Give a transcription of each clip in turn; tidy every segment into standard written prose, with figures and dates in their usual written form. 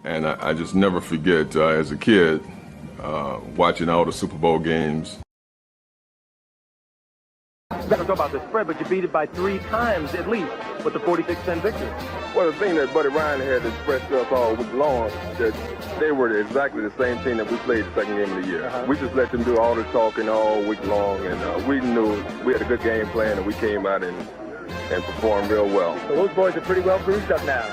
And I just never forget, as a kid, watching all the Super Bowl games. You got to talk about the spread, but you beat it by 3 times at least with the 46-10 victory. Well, the thing that Buddy Ryan had expressed to us all week long, that they were exactly the same team that we played the second game of the year. We just let them do all the talking all week long, and we knew we had a good game plan, and we came out and performed real well. So those boys are pretty well bruised up now.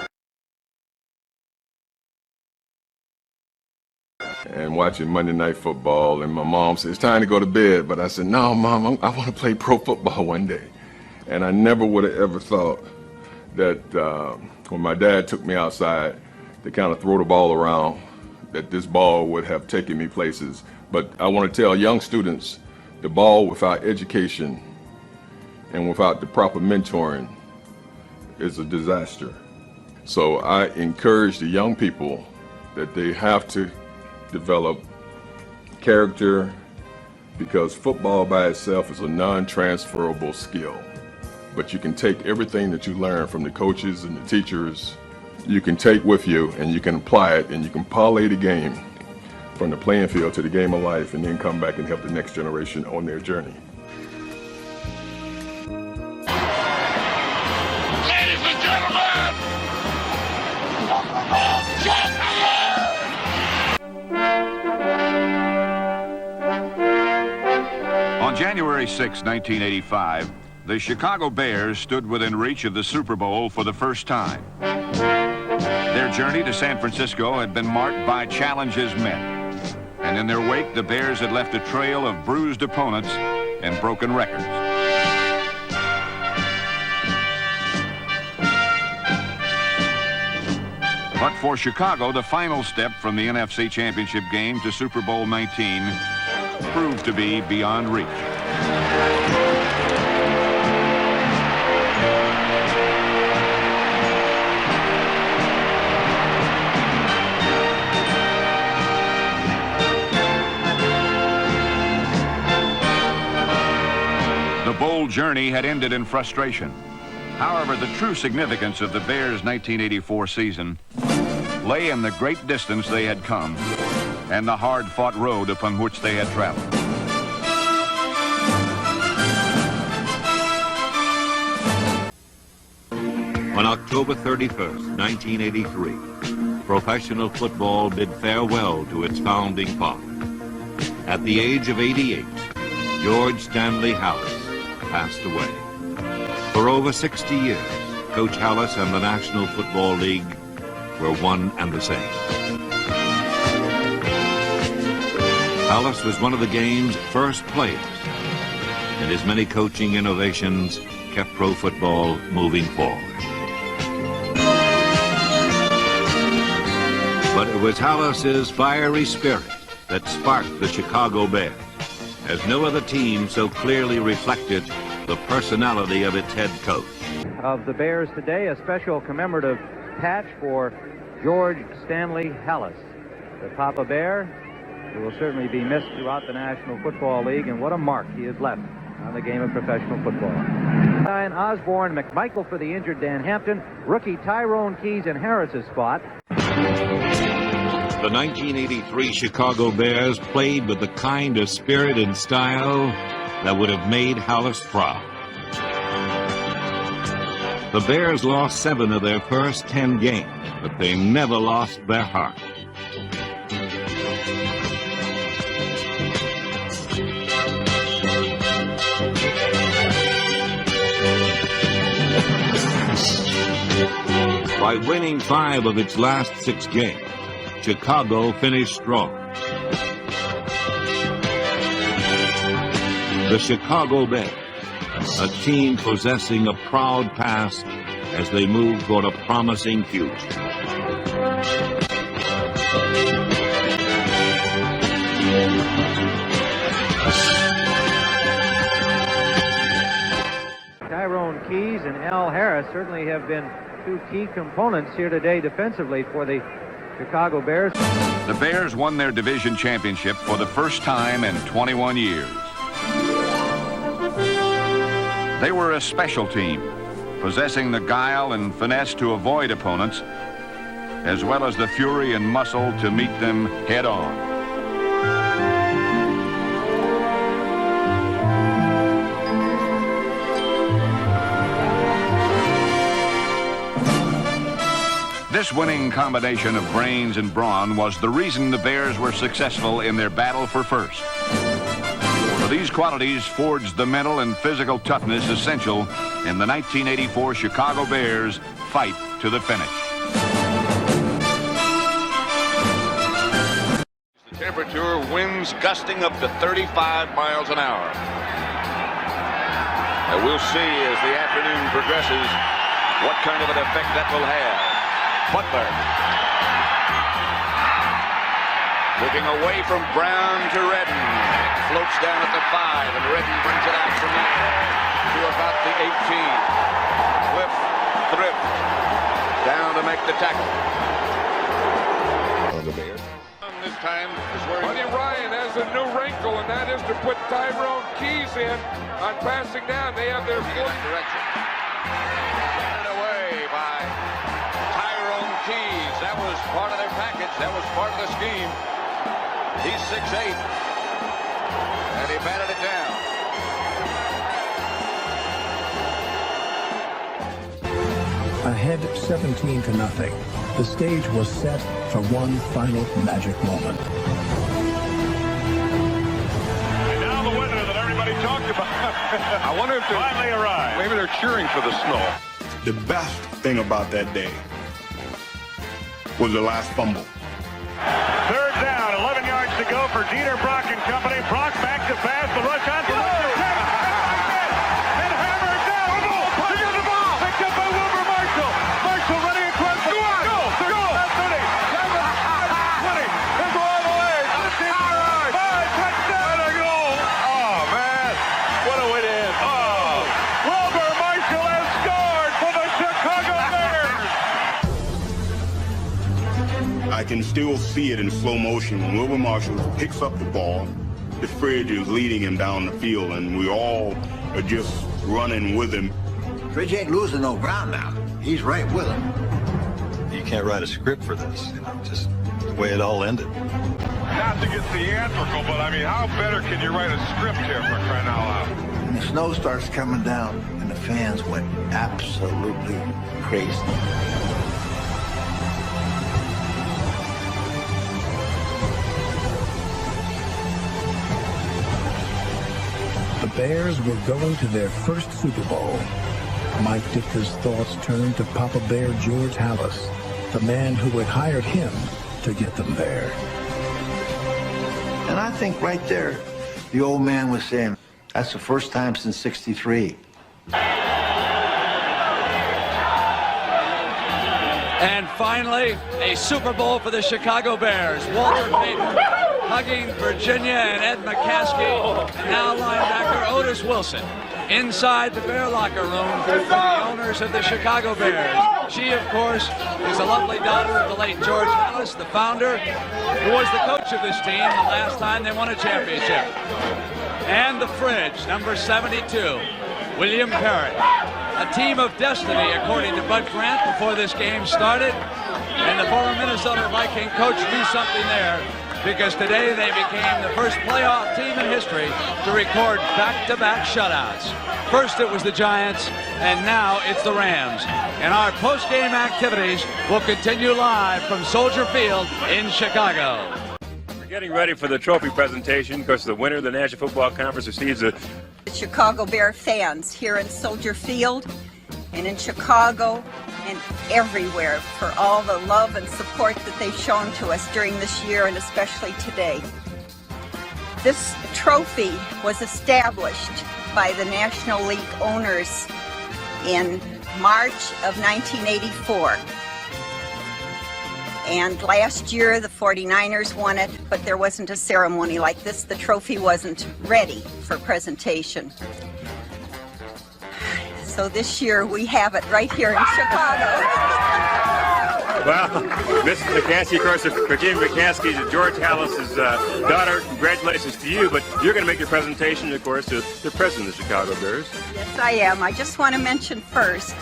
And watching Monday Night Football, and my mom said, it's time to go to bed. But I said, no, Mom, I want to play pro football one day. And I never would have ever thought that when my dad took me outside to kind of throw the ball around, that this ball would have taken me places. But I want to tell young students, the ball without education and without the proper mentoring is a disaster. So I encourage the young people that they have to develop character, because football by itself is a non-transferable skill. But you can take everything that you learn from the coaches and the teachers, you can take with you and you can apply it, and you can parlay the game from the playing field to the game of life, and then come back and help the next generation on their journey. Ladies and gentlemen, on January 6, 1985, the Chicago Bears stood within reach of the Super Bowl for the first time. Their journey to San Francisco had been marked by challenges met, and in their wake, the Bears had left a trail of bruised opponents and broken records. But for Chicago, the final step from the NFC Championship game to Super Bowl 19 proved to be beyond reach. The bold journey had ended in frustration. However, the true significance of the Bears' 1984 season lay in the great distance they had come and the hard-fought road upon which they had traveled. On October 31st, 1983, professional football bid farewell to its founding father. At the age of 88, George Stanley Halas passed away. For over 60 years, Coach Halas and the National Football League were one and the same. Halas was one of the game's first players, and his many coaching innovations kept pro football moving forward. But it was Halas's fiery spirit that sparked the Chicago Bears, as no other team so clearly reflected the personality of its head coach. Of the Bears today, a special commemorative patch for George Stanley Halas, the Papa Bear, who will certainly be missed throughout the National Football League, and what a mark he has left on the game of professional football. And Osborne, McMichael for the injured Dan Hampton, rookie Tyrone Keys in Harris's spot. The 1983 Chicago Bears played with the kind of spirit and style that would have made Halas proud. The Bears lost 7 of their first 10 games, but they never lost their heart. By winning 5 of its last 6 games, Chicago finished strong. The Chicago Bears, a team possessing a proud past as they move toward a promising future. Tyrone Keys and Al Harris certainly have been 2 key components here today defensively for the Chicago Bears. The Bears won their division championship for the first time in 21 years. They were a special team, possessing the guile and finesse to avoid opponents as well as the fury and muscle to meet them head on. This winning combination of brains and brawn was the reason the Bears were successful in their battle for first. For these qualities forged the mental and physical toughness essential in the 1984 Chicago Bears fight to the finish. The temperature, winds gusting up to 35 miles an hour. And we'll see as the afternoon progresses what kind of an effect that will have. Butler looking away from Brown to Redden. Floats down at the 5, and Redden brings it out from there to about the 18. Cliff Thrift down to make the tackle. This time is where Buddy Ryan has a new wrinkle, and that is to put Tyrone Keys in on passing down. They have their full direction. Turned away by Tyrone Keys. That was part of their package. That was part of the scheme. He's 6'8", and he batted it down. Ahead 17-0, the stage was set for one final magic moment. And now the winner that everybody talked about. I wonder if finally arrived. maybe they're cheering for the snow. The best thing about that day was the last fumble. Third down, 11 yards to go for Dieter Brock and company. Brock back to pass, the rush on for and hammered down. Look at the ball. Picked up by Wilbur Marshall. Marshall running across the line. Go. 30, 20. There's all the way. 5, touchdown. Oh, man. What a way to end. Oh, Wilbur Marshall has scored for the Chicago Bears. I can still see it in slow motion when Wilbur Marshall picks up the ball. The Fridge is leading him down the field, and we all are just running with him. Fridge ain't losing no ground now. He's right with him. You can't write a script for this, just the way it all ended. Not to get theatrical, but I mean, how better can you write a script here for crying out loud? And the snow starts coming down, and the fans went absolutely crazy. The Bears were going to their first Super Bowl. Mike Ditka's thoughts turned to Papa Bear George Halas, the man who had hired him to get them there. And I think right there, the old man was saying, that's the first time since '63. And finally, a Super Bowl for the Chicago Bears. Walter Payton hugging Virginia and Ed McCaskey, and now linebacker Otis Wilson. Inside the Bear locker room for the owners of the Chicago Bears. She, of course, is a lovely daughter of the late George Halas, the founder, who was the coach of this team the last time they won a championship. And the Fridge, number 72, William Parrott. A team of destiny, according to Bud Grant, before this game started. And the former Minnesota Viking coach knew something there, because today they became the first playoff team in history to record back-to-back shutouts. First it was the Giants, and now it's the Rams. And our post-game activities will continue live from Soldier Field in Chicago. We're getting ready for the trophy presentation because the winner of the National Football Conference receives a... Chicago Bear fans here in Soldier Field and in Chicago and everywhere for all the love and support that they've shown to us during this year and especially today. This trophy was established by the National League owners in March of 1984. And last year the 49ers won it, but there wasn't a ceremony like this. The trophy wasn't ready for presentation. So this year we have it right here in Chicago. Well, Mrs. McCaskey, of course, Virginia McCaskey is George Halas' daughter. Congratulations to you, but you're going to make your presentation, of course, to the president of the Chicago Bears. Yes, I am. I just want to mention first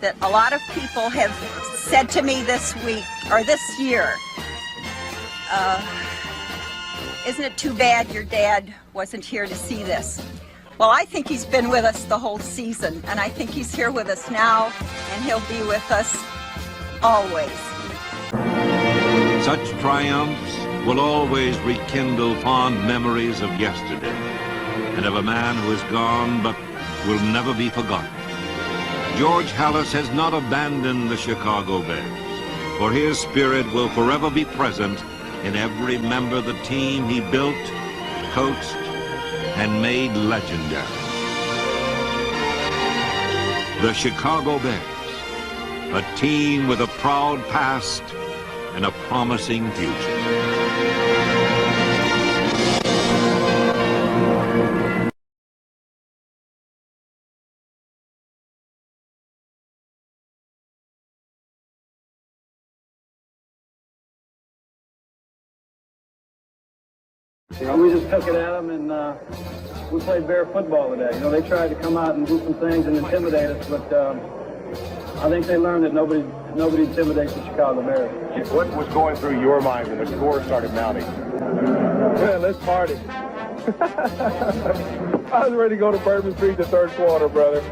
that a lot of people have said to me this week or this year, isn't it too bad your dad wasn't here to see this? Well, I think he's been with us the whole season, and I think he's here with us now, and he'll be with us always. Such triumphs will always rekindle fond memories of yesterday and of a man who is gone but will never be forgotten. George Halas has not abandoned the Chicago Bears, for his spirit will forever be present in every member of the team he built, coached, and made legendary. The Chicago Bears, a team with a proud past and a promising future. You know, we just took it at them, and we played Bear football today. You know, they tried to come out and do some things and intimidate us, but I think they learned that nobody intimidates the Chicago Bears. What was going through your mind when the score started mounting? Yeah, let's party. I was ready to go to Bourbon Street the third quarter, brother.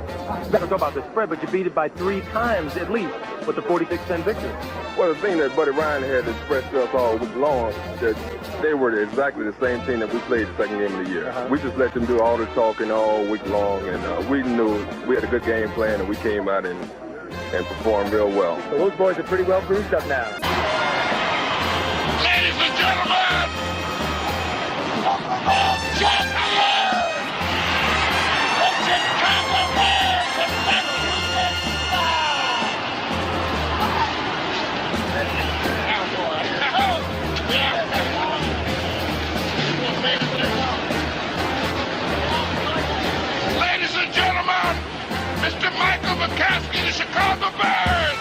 We're talking about the spread, but you beat it by 3 times at least with the 46-10 victory. Well, the thing that Buddy Ryan had expressed to us all week long, that they were exactly the same team that we played the second game of the year. We just let them do all the talking all week long, and we knew we had a good game plan, and we came out and performed real well. So those boys are pretty well bruised up now. Ladies and gentlemen, ladies and gentlemen, Mr. Michael McCaskey, the Chicago Bears.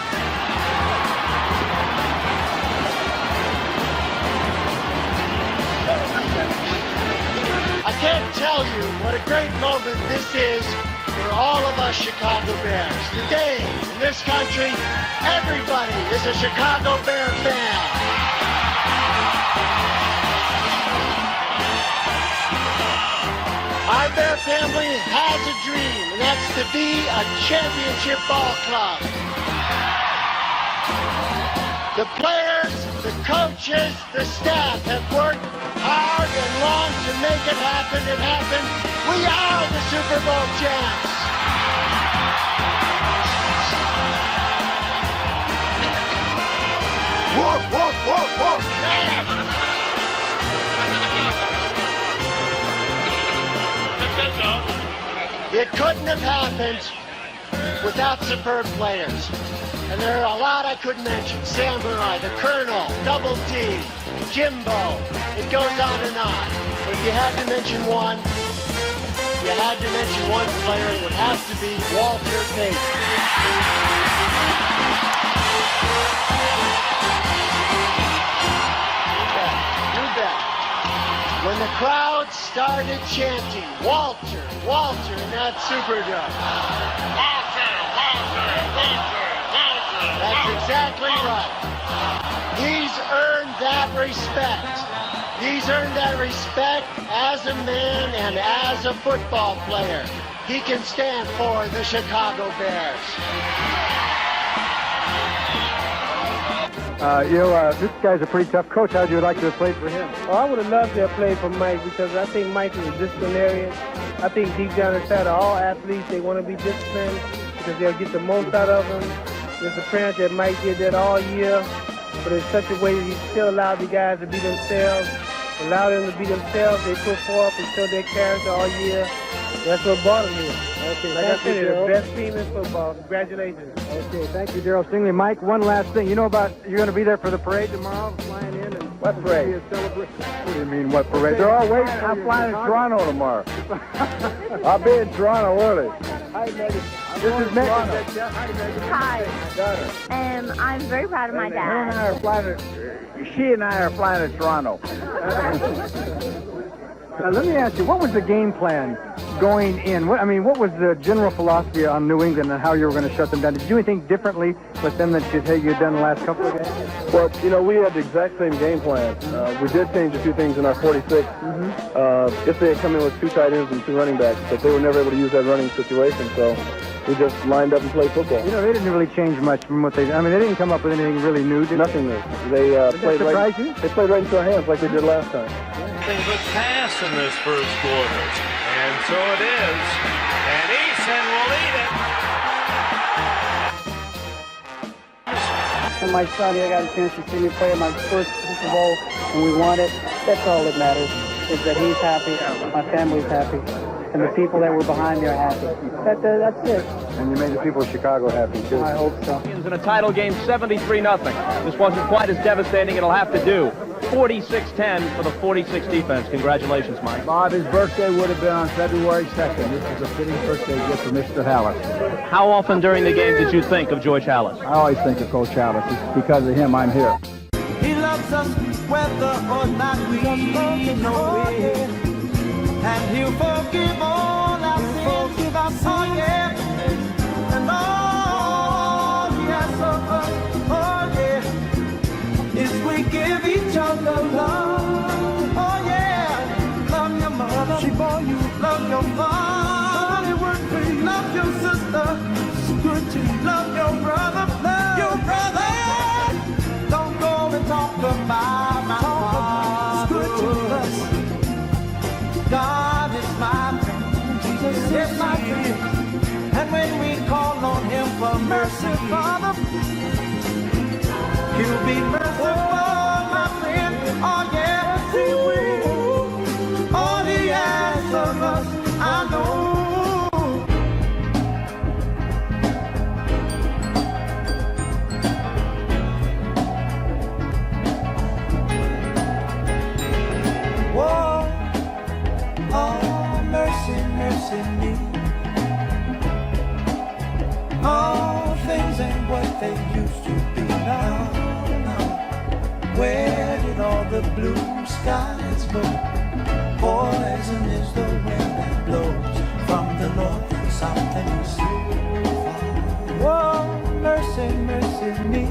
I can't tell you what a great moment this is for all of us Chicago Bears. Today, in this country, everybody is a Chicago Bear fan. Our Bear family has a dream, and that's to be a championship ball club. The players, the coaches, the staff have worked hard and long to make it happen. It happened. We are the Super Bowl champs. Whoop, whoop, whoop, whoop. It couldn't have happened without superb players. And there are a lot I couldn't mention. Samurai, the Colonel, Double D, Jimbo. It goes on and on. But if you had to mention one, player, it would have to be Walter Payton. You bet. When the crowd started chanting, Walter, Walter, in that Superdome. Walter, Walter, Walter. That's exactly right. He's earned that respect. He's earned that respect as a man and as a football player. He can stand for the Chicago Bears. This guy's a pretty tough coach. How'd you like to have played for him? Well, I would have loved to have played for Mike because I think Mike is a disciplinarian. I think deep down inside of all athletes, they want to be disciplined because they'll get the most out of them. There's a parent that Mike did that all year, but in such a way that he still allowed the guys to be themselves, allow them to be themselves. They put forth and show their character all year. That's what brought them here. Okay, like I said, they're the best team in football. Congratulations. Okay, thank you, Darryl Stingley. Mike, one last thing. You know about you're going to be there for the parade tomorrow, flying in and what parade? What do you mean, what parade? They're all waiting. I'm flying to Toronto tomorrow. I'll be in Toronto early. Hi, Megan. This is Megan. Hi. I'm very proud of my dad. She and I are flying to Toronto. Let me ask you, what was the game plan going in? What was the general philosophy on New England and how you were going to shut them down? Did you do anything differently with them that you'd done the last couple of games? Well, we had the exact same game plan. We did change a few things in our 46. If they had come in with 2 tight ends and 2 running backs, but they were never able to use that running situation, so we just lined up and played football. They didn't really change much from what they did. They didn't come up with anything really new, did Nothing new. They played surprise you? They played right into our hands like they did last time. Nothing but pass in this first quarter. And so it is. And Eason will eat it. And my son here got a chance to see me play in my first Super Bowl, and we won it. That's all that matters, is that he's happy, my family's happy, and the people that were behind me are happy. That's it. And you made the people of Chicago happy, too. I hope so. In a title game, 73-0. This wasn't quite as devastating. It'll have to do. 46-10 for the 46 defense. Congratulations, Mike. Bob, his birthday would have been on February 2nd. This is a fitting birthday gift for Mr. Hallis. How often during the game did you think of George Hallis? I always think of Coach Hallis. It's because of him I'm here. He loves us whether or not we know it. And he'll forgive all our sins. Oh, yeah. And all he asks of us, oh, yeah, is we give each other love. Oh, yeah. Love your mother. She bore you. Love your father. Love your sister. It's good to love your brother. Love your brother. Don't go and talk about my father. It's good to us. God is my friend. Jesus is my friend. And when we call on him for mercy, Father, he'll be merciful, my friend. Oh, yes, he will. All he asks of us, I know. Whoa. Oh, mercy, mercy me. All things ain't what they used to be now. Where did all the blue skies go? Poison is the wind that blows from the north and south and east. Whoa, mercy, mercy me.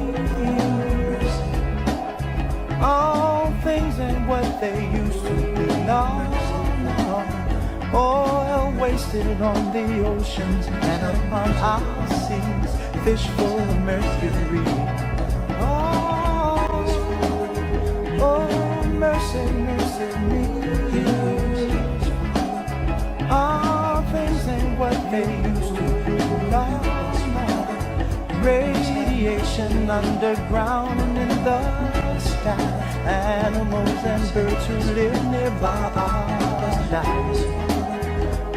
All things ain't what they used to be now. Oil wasted on the oceans and upon our seas, fish full of mercury. Oh, mercy, mercy me. All things ain't what they used to be now. Radiation underground and in the sky. Animals and birds who live nearby are dying.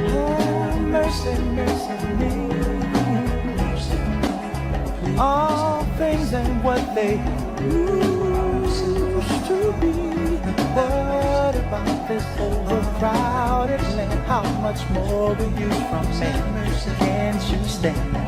Oh, mercy, mercy me. All things ain't what they used to be. What about this overcrowded land? How much more will you from me? Can't you stand that?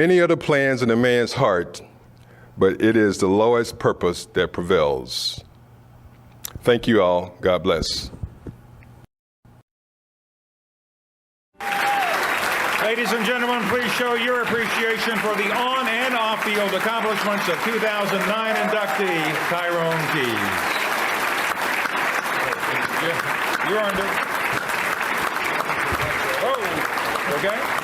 many other plans in a man's heart, but it is the lowest purpose that prevails. Thank you all. God bless. Ladies and gentlemen, please show your appreciation for the on and off-field accomplishments of 2009 inductee Tyrone Keys. You earned it. Oh, okay.